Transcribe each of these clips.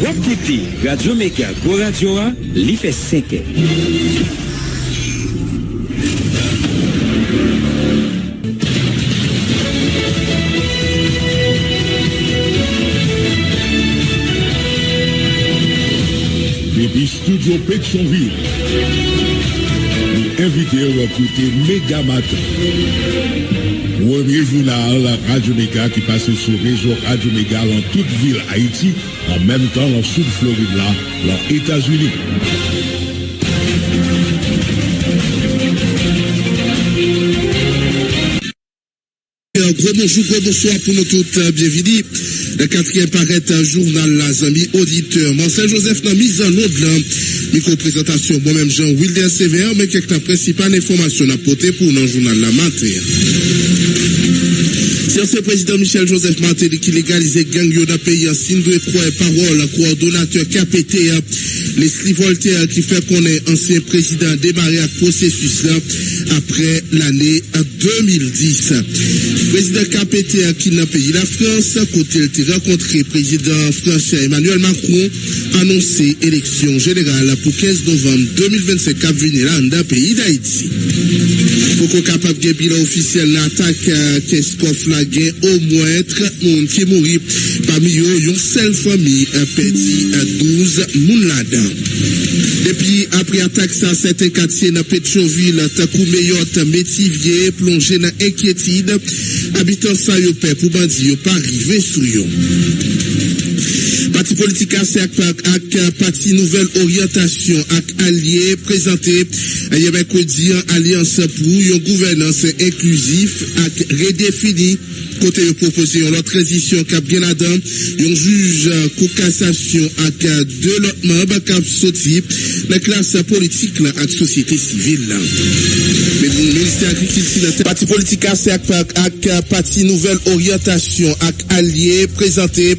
Wapkouti, Radio Mega, Go Radio A, li fait 5 ans. Depuis Studio Pétionville, nous invitons à écouter Méga Matin. Premier journal Radio Méga qui passe sur le réseau Radio Méga dans toute ville Haïti, en même temps dans le sud Floride, là, dans les États-Unis. Gros bonsoir pour nous toutes, bienvenue. Le 4e paraît un journal, les amis auditeurs. Marcel Joseph n'a mis en ordre micro-présentation. Moi-même, Jean-Wilder Sévère, mais quelques principales informations à porter pour nos journal la matin. C'est le président Michel Joseph Martelly qui légalise gang dans le pays en signe de croix et parole, coordonnateur KPT, Leslie Voltaire qui fait qu'on est ancien président démarré à processus là après l'année 2010. Président KPT qui n'a pays la France, côté il a rencontré président français Emmanuel Macron, annoncé élection générale pour 15 novembre 2025 à venir là dans le pays d'Haïti. Pour qu'on capable de bilan officiel l'attaque qu'est-ce la gain au moins 30 personnes qui mourent parmi eux une seule famille perdu 12 moun là-dedans. Depuis après attaque ça certains quartiers dans Pétionville Takou Meyotte Métivier plongé dans inquiétude habitants ça yo peur pour bandi yo pas arriver sous yo. Parti politique avec parti nouvelle orientation avec allié présenté hier mercredi alliance pour une gouvernance inclusive avec redéfini côté proposé une transition cap bien adam un juge cour cassation avec deux autres membres cap sorti la classe politique là avec société civile là. Mais le ministère agriculture parti politique avec parti nouvelle orientation avec allié présenté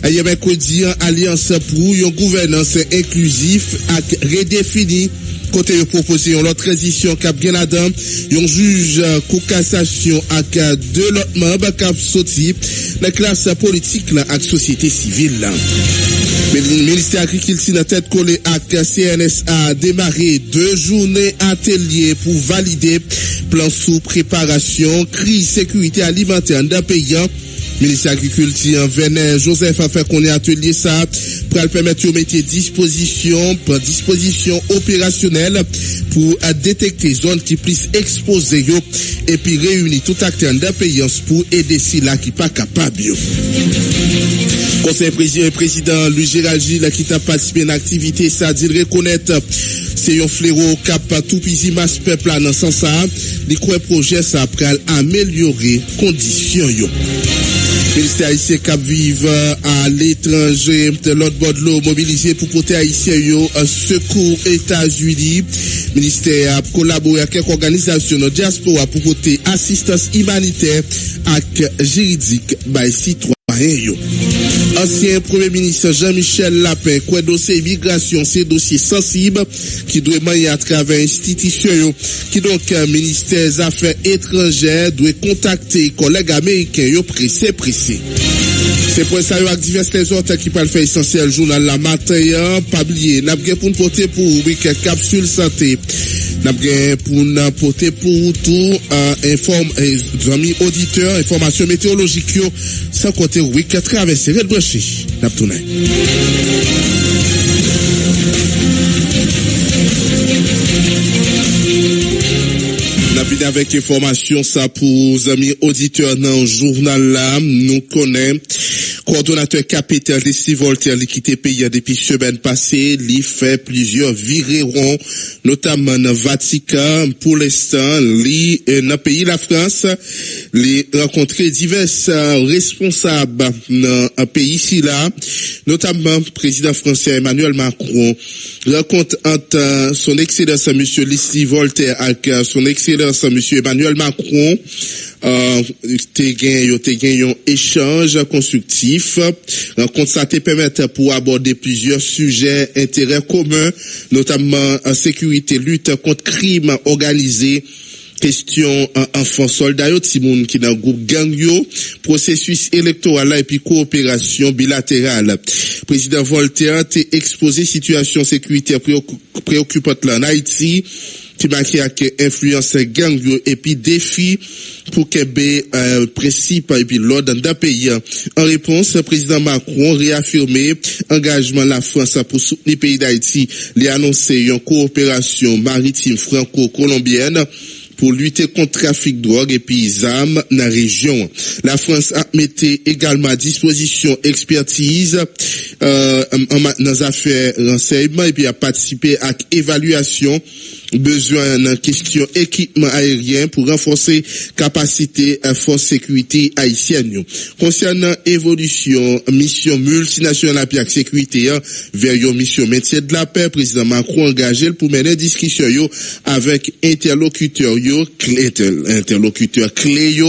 hier mercredi alliance pour une gouvernance inclusive avec redéfini côté proposé une transition cap bien adam un juge cour cassation avec deux autres membres cap sorti la classe politique là avec société civile là. Mais le ministère agriculture dans tête collée avec CNSA a démarré 2 journées ateliers pour valider plan sous préparation crise sécurité alimentaire dans le pays. Ministre agriculture Venet Joseph a fait qu'on ait atelier ça pour permettre de mettre disposition opérationnelle pour détecter zones qui puissent exposer et puis réunir tout acteur d'un pays pour aider si là qui pas capable. Conseil président Louis Gérald Gilles qui t'a participé à l'activité ça dit reconnaître c'est un fléau cap tout pisi masse peuple dans sens ça les quoi projet ça après améliorer conditions yo. Ministère haïtien cap vive à l'étranger de l'autre bord de l'eau mobilisé pour porter haïtien yo secours États-Unis. Ministère a collaboré avec quelques organisations de diaspora pour porter assistance humanitaire et juridique by citoyens yo. Ancien Premier ministre Jean-Michel Lapin, quoi dossier immigration, c'est dossier sensible qui doit manier à travers institutions qui donc ministère des Affaires étrangères doit contacter collègues américains yo pressé. C'est pour ça avec divers les autres qui peuvent faire essentiel journal la matin pas oublier n'a pas pour porter pour rubrique capsule santé n'a pas pour porter pour tout informe amis auditeurs information météorologique sans côté rubrique traverser red branché n'a tourné. Avec information ça pour amis auditeurs dans le journal là nous connaît coordonnateur capitaine Leslie Voltaire qui quitté pays depuis semaine passée il fait plusieurs virerons notamment dans Vatican pour l'instant il dans pays la France il rencontré divers responsables dans un pays ici là notamment président français Emmanuel Macron rencontre entre son excellence monsieur Leslie Voltaire avec son excellence monsieur Emmanuel Macron te gen un échange constructif rencontre ça te permettre pour aborder plusieurs sujets intérêts communs notamment en sécurité lutte contre crime organisé question enfant soldat yo ti moun qui dans groupe gang yo, processus électoral là et puis coopération bilatérale. Président Voltaire t'a exposé situation sécuritaire préoccupante là en Haïti qui marque avec influence gang yo et puis défi pour que principe et puis l'ordre dans pays. En réponse, le président Macron réaffirmé engagement de la France pour soutenir le pays d'Haïti. Il a annoncé une coopération maritime franco-colombienne pour lutter contre le trafic de drogue et puis armes dans la région. La France a mis également à disposition expertise dans les affaires renseignement et puis a participé à évaluation besoin en question équipement aérien pour renforcer capacité force sécurité haïtienne. Concernant évolution mission multinationale et sécurité vers une mission maintien de la paix, président Macron engagé pour mener discussion avec interlocuteurs clés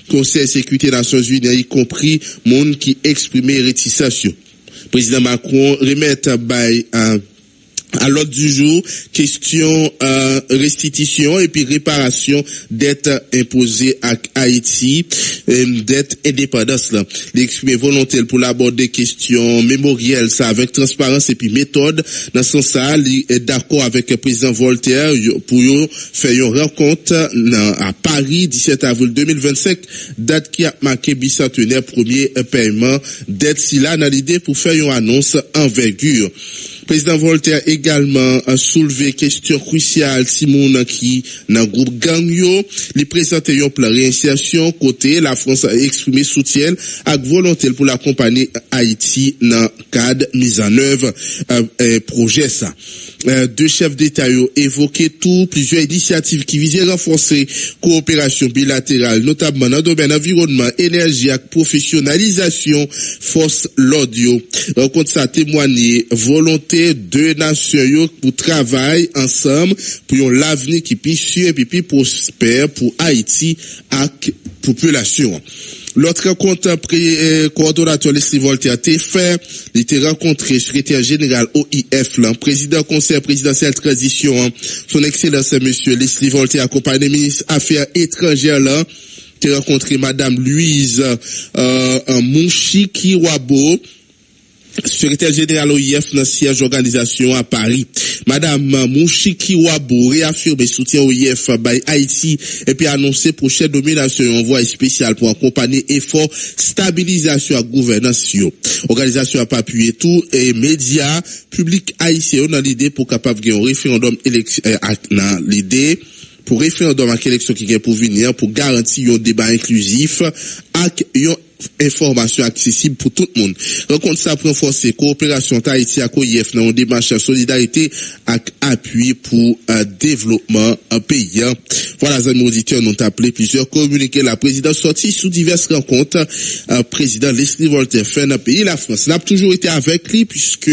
Conseil sécurité des Nations Unies y compris monde qui exprimait réticence. Président Macron remet à l'ordre du jour, question restitution et puis réparation dettes imposées à Haïti, dette indépendance là. L'exprimer volontaire pour l'aborder question mémorielle ça avec transparence et puis méthode. Dans ce sens ça, il est d'accord avec le président Voltaire pour faire une rencontre à Paris 17 avril 2025, date qui a marqué bicentenaire premier paiement dette si là dans l'idée pour faire une annonce envergure. Président Voltaire également a soulevé question cruciale Simon qui dans groupe gang yo, il présente un plan réinsertion côté la France a exprimé soutien avec volonté pour l'accompagner Haïti dans cadre mise en œuvre projet ça. Deux chefs d'État ont évoqué plusieurs initiatives qui visaient à renforcer coopération bilatérale, notamment dans le domaine environnement, énergie et professionnalisation force l'audio. Rencontre ça témoigné volonté deux nations pour travailler ensemble pour l'avenir qui puisse et puis prospère pour Haïti et population. L'autre rencontre coordonnateur Leslie Voltaire a fait, il était rencontré secrétaire général OIF, président conseil présidentiel transition, son excellence monsieur Leslie Voltaire accompagné ministre affaires étrangères là, qui a rencontré madame Louise Mouchikiwabo, secrétaire général OIF dans siège organisation à Paris. Madame Mouchikiwabo réaffirme soutien OIF by Haïti et puis annoncé prochaine domination un envoi spécial pour accompagner effort stabilisation et gouvernance. Organisation a appuyé tout et médias publics haïtiens dans l'idée pour capable gagner un référendum dans l'idée pour référendum à l'élection qui vient pour venir pour garantir un débat inclusif avec une information accessible pour tout le monde. Rencontre ça pour renforcer coopération Haïti à OIF dans une démarche solidarité avec appui pour développement pays. Voilà, les amis auditeurs, nous avons appelé plusieurs communiqués. La présidence sortie sous diverses rencontres. Président Leslie Voltaire fait dans le pays, la France. N'a toujours été avec lui puisque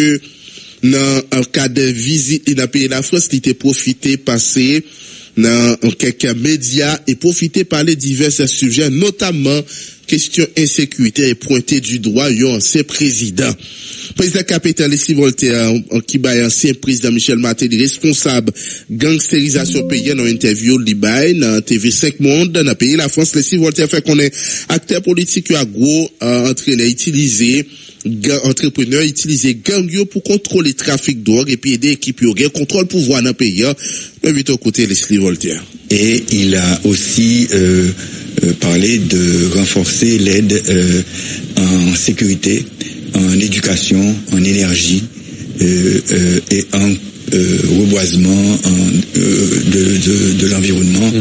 dans un cas de visite dans le pays, la France, il était profité passer dans quelques médias et profiter parler divers sujets, notamment question insécurité et pointer du doigt un ancien président. Président capitaine Leslie Voltaire, qui bat ancien président Michel Martelly, responsable gangstérisation paysanne en interview Libaï, dans TV5 Monde, dans le pays, la France, Leslie Voltaire fait qu'on est acteur politique à gros, entrepreneur utiliser gang yo pour contrôler le trafic de drogue et puis aider l'équipe yo contrôle pouvoir dans le pays. Invite au côté Leslie Voltaire. Et il a aussi parlé de renforcer l'aide en sécurité, en éducation, en énergie et en reboisement de l'environnement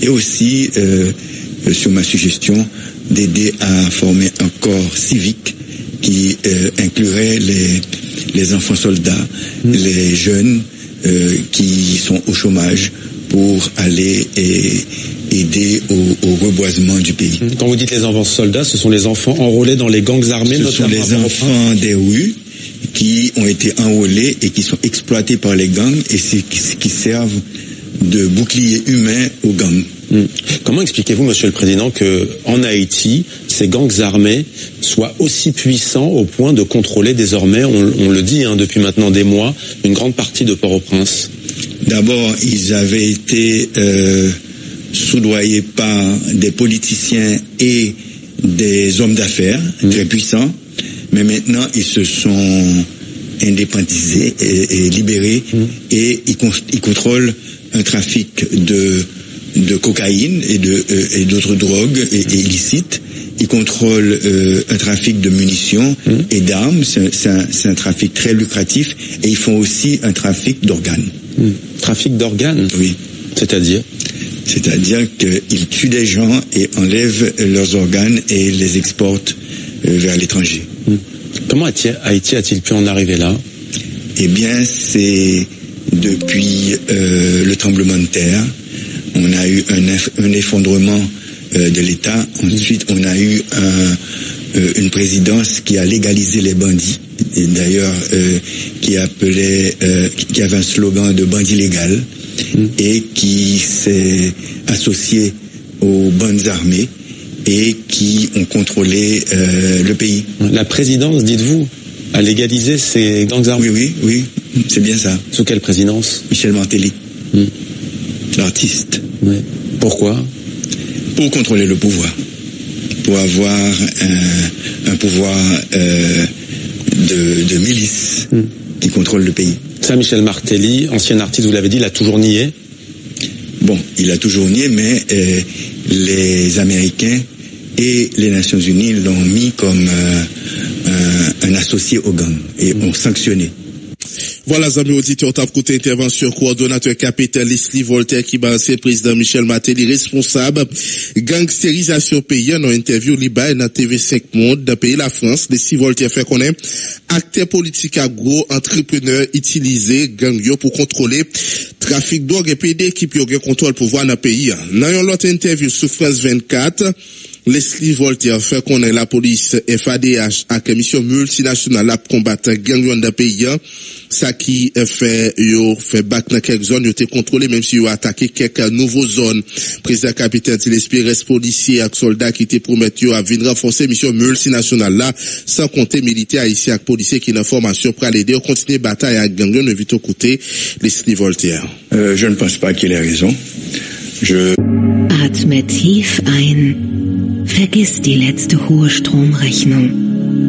et aussi sur ma suggestion d'aider à former un corps civique qui inclurait les enfants soldats, les jeunes qui sont au chômage pour aller aider au reboisement du pays. Quand vous dites les enfants soldats, ce sont les enfants enrôlés dans les gangs armés, ce sont les enfants des rues qui ont été enrôlés et qui sont exploités par les gangs et qui servent de bouclier humain aux gangs. Comment expliquez-vous, Monsieur le Président, que en Haïti, ces gangs armés soient aussi puissants au point de contrôler désormais, on le dit depuis maintenant des mois, une grande partie de Port-au-Prince? D'abord, ils avaient été soudoyé par des politiciens et des hommes d'affaires très puissants, mais maintenant ils se sont indépendantisés et libérés et ils contrôlent un trafic de cocaïne et d'autres drogues et illicites. Ils contrôlent un trafic de munitions et d'armes. C'est un trafic très lucratif. Et ils font aussi un trafic d'organes. Trafic d'organes? Oui. C'est-à-dire qu'ils tuent des gens et enlèvent leurs organes et les exportent vers l'étranger. Comment Haïti a-t-il pu en arriver là? Eh bien, c'est depuis le tremblement de terre. On a eu un effondrement de l'État. Ensuite, on a eu une présidence qui a légalisé les bandits. Et d'ailleurs, qui avait un slogan de bandit légal et qui s'est associé aux bandes armées et qui ont contrôlé le pays. La présidence, dites-vous, a légalisé ces gangs armés? Oui, c'est bien ça. Sous quelle présidence? Michel Martelly, l'artiste. Oui. Pourquoi? Pour contrôler le pouvoir, pour avoir un pouvoir de milice qui contrôle le pays. Ça, Michel Martelly, ancien artiste, vous l'avez dit, il a toujours nié? Bon, il a toujours nié, mais les Américains et les Nations Unies l'ont mis comme un associé au gang et ont sanctionné. Voilà, amis auditeurs, t'as écouté intervention coordonnateur capitaine Leslie Voltaire qui balance le président Michel Martelly responsable gangstérisation pays en interview liba dans TV5 Monde dans pays la France. Leslie Voltaire fait connaître acteurs politiques agro entrepreneurs utilisés gang yo pour contrôler trafic drogue et PD qui peut contrôle pouvoir dans pays. Dans une autre interview sur France 24, Leslie Voltaire fait connaître la police FADH avec mission multinationale à combattre gang dans le pays. Ça qui fait back dans quelques zones, yo te contrôlé même si yo attaqué quelques nouveaux zones. Président capitaine Tilespire reste policier avec soldats qui te promettent yo à venir renforcer mission multinationale là, sans compter militaires haïtiens et policiers qui dans formation pour aider à continuer bataille avec gang yo, ne vite côté Leslie Voltaire. Je ne pense pas qu'il ait raison. Atme tief ein. Vergiss die letzte hohe Stromrechnung.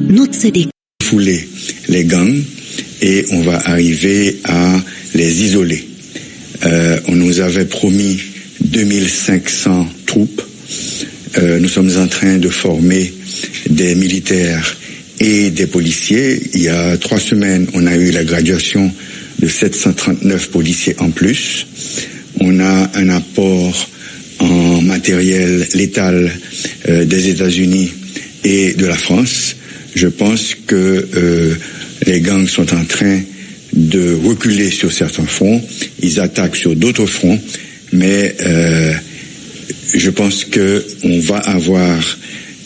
Nutze die fouler les gangs et on va arriver à les isoler. On nous avait promis 2500 troupes. Nous sommes en train de former des militaires et des policiers. Il y a 3 semaines, on a eu la graduation de 739 policiers en plus. On a un apport en matériel létal des États-Unis et de la France. Je pense que les gangs sont en train de reculer sur certains fronts. Ils attaquent sur d'autres fronts, mais je pense que on va avoir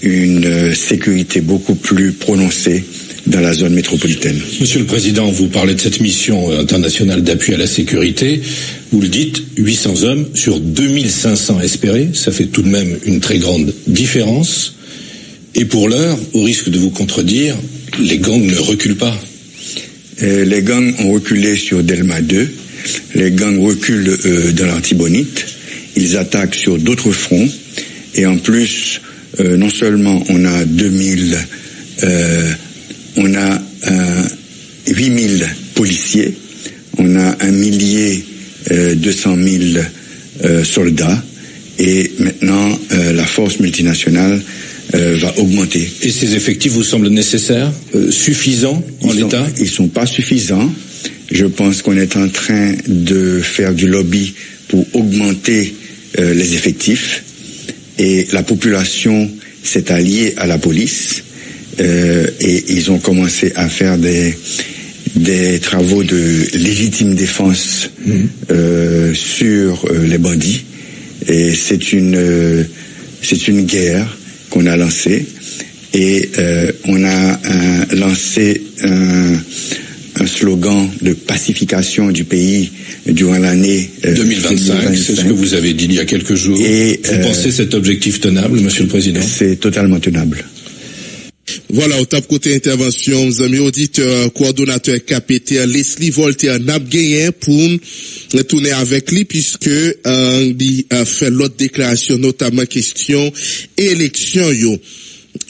une sécurité beaucoup plus prononcée dans la zone métropolitaine. Monsieur le Président, vous parlez de cette mission internationale d'appui à la sécurité. Vous le dites, 800 hommes sur 2500 espérés. Ça fait tout de même une très grande différence. Et pour l'heure, au risque de vous contredire, les gangs ne reculent pas. Les gangs ont reculé sur Delma 2. Les gangs reculent dans l'Artibonite. Ils attaquent sur d'autres fronts. Et en plus, non seulement on a 8000 policiers, on a 1 200 000 soldats, et maintenant la force multinationale va augmenter. Et ces effectifs vous semblent nécessaires, suffisants en l'état? Ils sont pas suffisants. Je pense qu'on est en train de faire du lobby pour augmenter les effectifs, et la population s'est alliée à la police. Et ils ont commencé à faire des travaux de légitime défense sur les bandits. Et c'est une guerre qu'on a lancée. Et on a lancé un slogan de pacification du pays durant l'année 2025. C'est ce que vous avez dit il y a quelques jours. Et vous pensez cet objectif tenable, Monsieur le Président? C'est totalement tenable. Voilà, au top côté intervention, mes amis auditeurs, coordonnateur KPT, Leslie Voltaire, n'a gagné pour retourner avec lui puisque il a fait l'autre déclaration, notamment question élection yo.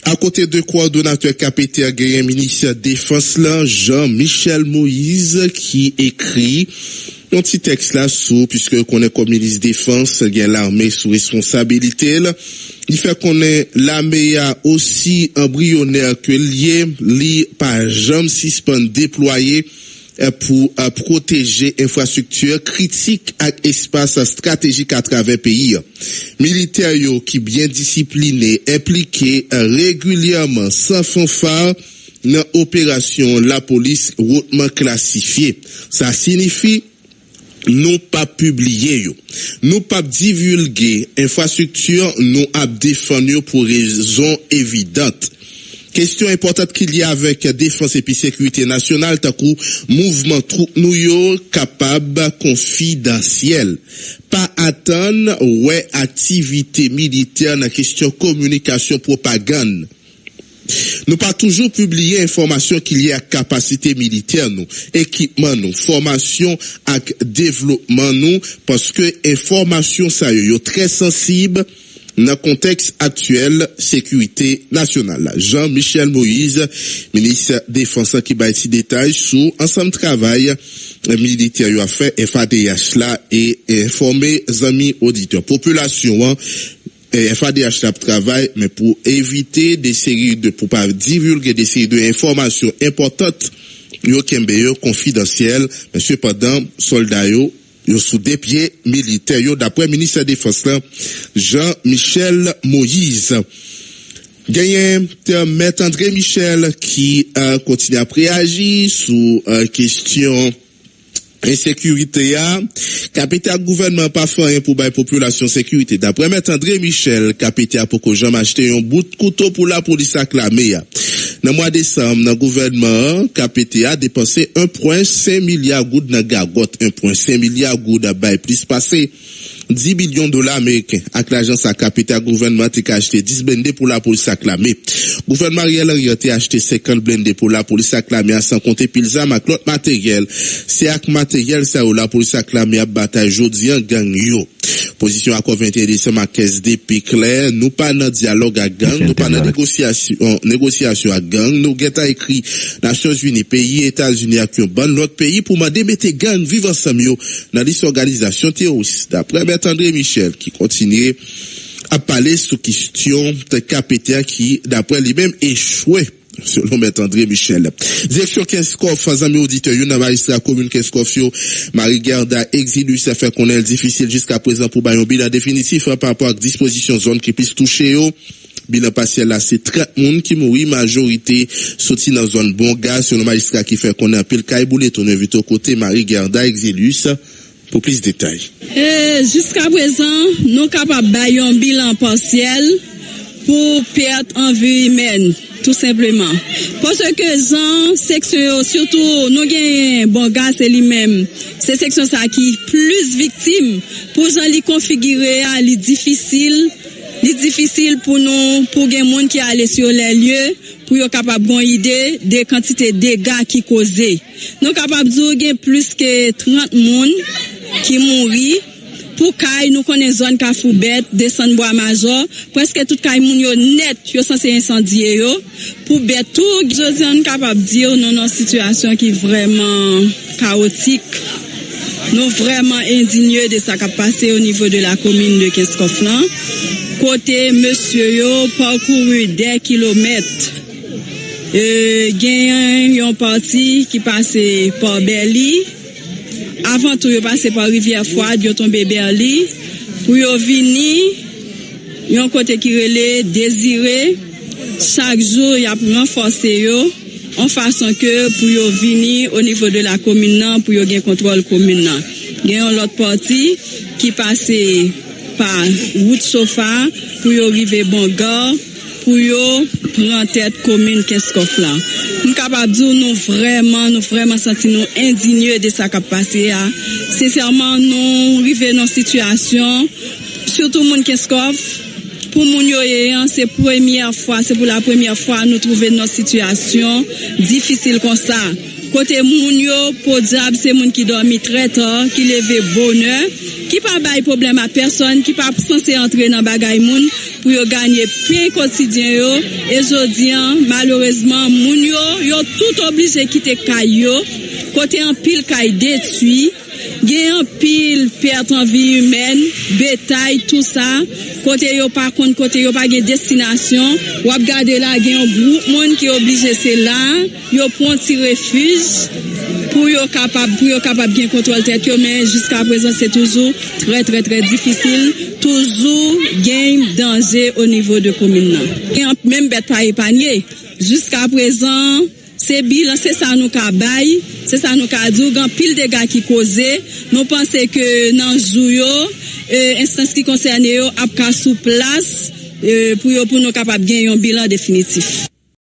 À côté de coordonnateur KPT, a gagné ministre défense là, Jean-Michel Moïse, qui écrit un petit texte là sous, puisque qu'on est comme ministre défense, il y a l'armée sous responsabilité là. Il fait qu'on est l'armée a aussi embryonnaire que lié, par jamais suspend déployé pour protéger infrastructure critique et espace stratégique à travers pays. Militaires qui bien disciplinés, impliqués régulièrement sans fanfare dans opération la police hautement classifiée. Ça signifie nous pas publier yo, nous pas divulguer infrastructure, nous a défendre pour raison évidente. Question importante qu'il y a avec défense et puis sécurité nationale, tant que mouvement troupe nous yo capable confidentiel. Pas attendre ouais activité militaire dans question communication propagande. Nous pas toujours publier information qu'il y a capacité militaire nous, équipement nous, formation et développement nous, parce que information ça yo très sensible dans le contexte actuel sécurité nationale. Jean-Michel Moïse, ministre défense qui va ici détail sur ensemble travail militaire yo a fait FADH là et informer amis auditeurs population FADH là travail mais pour éviter des séries de pour pas divulguer des séries de informations importantes yo kembe yo confidentielles mais cependant soldats yo sous des pieds militaires yo d'après ministre de défense là Jean-Michel Moïse. Gagné maître André Michel qui continue à réagir sous question insécurité a capité gouvernement pas fait pour la population sécurité d'après maître André Michel capité pour que j'en acheté un bout de couteau pour la police acclamée dans mois décembre dans gouvernement capité a dépensé 1.5 milliard goud dans gagotte 1.5 milliard goud à bail plus passé 10 millions de dollars américains avec l'agence à capital gouvernement qui a acheté 10 blindés pour la police acclamée. Gouvernement Ariel Henry a acheté 50 blindés pour la police acclamée sans compter pile zam avec l'autre matériel. C'est avec matériel ça où la police acclamée a bataille jodi en gang yo. Position accord 21 décembre à caisse d'épée clair, nous pas dans dialogue à gang, nous pas dans négociation à gang, nous geta écrit Nations Unies, pays États-Unis avec un bon l'autre pays pour demander mettre gang vivre ensemble yo dans les organisations terroristes. D'après André Michel qui continue à parler sur question de KPTA qui d'après lui-même échoué selon maître André Michel. Direction Kenskoff, amis auditeurs, yon nan magistrat commune Kenskoff yo, Marie Gerda exilue, ça fait qu'on est difficile jusqu'à présent pour bayon bilan définitif par rapport à disposition zone qui puisse toucher yo. Bilan partiel là, c'est 30 moun qui mouri, majorité sorti dans zone bon gaz, selon magistrat qui fait qu'on est un pile caïboulé, ton invite au côté Marie Gerda exilus. Pour plus de détails. Jusqu'à présent, nous capables de un bilan partiel pour perte en vie humaine, tout simplement. Parce que dans section, surtout, nous avons bon gaz et lui-même, c'est section ça qui plus victime pour les configurer, les difficile pour nous, pour les gens qui allaient sur les lieux, pour être capable de idée des quantités de dégâts qui causent. Nous capables de dire plus que 30 personnes qui mourit pour kay nous connaît zone Kafoubet descendre bois major presque toute kay moun yo net yo censé incendier yo pour bet tout jodi on capable dire non situation qui vraiment chaotique nous vraiment indignés de ça qui a passé au niveau de la commune de Kenskoff là côté monsieur yo parcouru des kilomètres gagne yon parti qui passait par Berly. Avant tout, yo passé par Rivière Froide, yo tombé Berly, pour yo vini, yon côté qui relè désiré, chaque jour, y a renforcé yo, en façon que pour yo vini au niveau de la commune, pour yo gen contrôle commune. Y a l'autre parti qui passé par route Sofa, pour yo rive Bongor, pour yo prendre tête commune Kenskoff là. Nous capable dire nous vraiment sentir nous indignés de ça qui a passé là. Sincèrement nous arriver dans situation surtout monde Kenskoff pour moun yo c'est pour la première fois nous trouver dans situation difficile comme ça. Côté moun yo pour diable c'est moun qui dormi très tard, qui leve bonheur, qui pas bail problème à personne, qui pas censé entrer dans bagay moun pour yo gagner pain quotidien yo. Et jodi malheureusement moun yo tout obligé quitter kay yo. Côté en pile kay détruit, gen en pile perte en vie humaine, bétail tout ça. Côté yo par contre côté yo pas gen destination, ou ap gade là gen un groupe monde qui obligé c'est là, yo prend ti refuge pour yo capable bien contrôler tête yo, mais jusqu'à présent c'est toujours très très très difficile, toujours gain danger au niveau de commune là. Même bête pas épargné. Jusqu'à présent c'est bilan, c'est ça nous ka bail, c'est ça nous ka dit, gan pile de gars qui causé, nous pensons que dans jour yo instance qui concerne yo ap ka sous place pour nous capable gagner un bilan définitif.